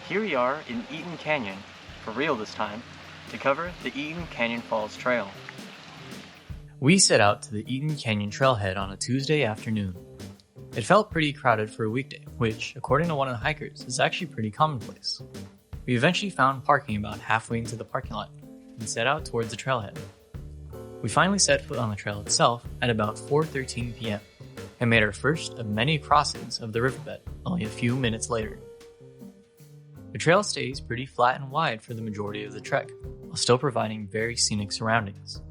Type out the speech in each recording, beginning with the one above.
Here we are in Eaton Canyon, for real this time, to cover the Eaton Canyon Falls Trail. We set out to the Eaton Canyon trailhead on a Tuesday afternoon. It felt pretty crowded for a weekday, which, according to one of the hikers, is actually pretty commonplace. We eventually found parking about halfway into the parking lot and set out towards the trailhead. We finally set foot on the trail itself at about 4:13 p.m. and made our first of many crossings of the riverbed only a few minutes later. The trail stays pretty flat and wide for the majority of the trek, while still providing very scenic surroundings.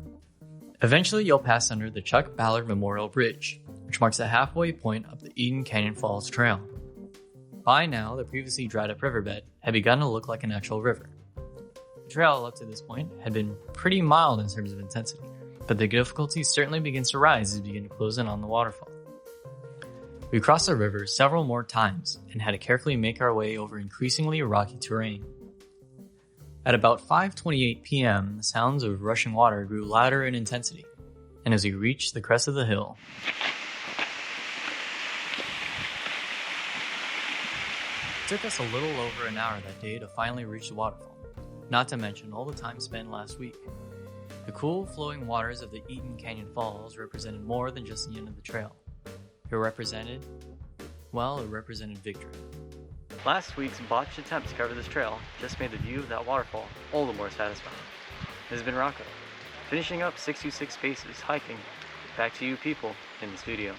Eventually, you'll pass under the Chuck Ballard Memorial Bridge, which marks the halfway point up the Eaton Canyon Falls Trail. By now, the previously dried up riverbed had begun to look like an actual river. The trail up to this point had been pretty mild in terms of intensity, but the difficulty certainly begins to rise as we begin to close in on the waterfall. We crossed the river several more times and had to carefully make our way over increasingly rocky terrain. At about 5:28 p.m., the sounds of rushing water grew louder in intensity, and as we reached the crest of the hill, it took us a little over an hour that day to finally reach the waterfall, not to mention all the time spent last week. The cool, flowing waters of the Eaton Canyon Falls represented more than just the end of the trail. It represented victory. Last week's botched attempt to cover this trail just made the view of that waterfall all the more satisfying. This has been Rocco, finishing up 626 paces hiking. Back to you people in the studio.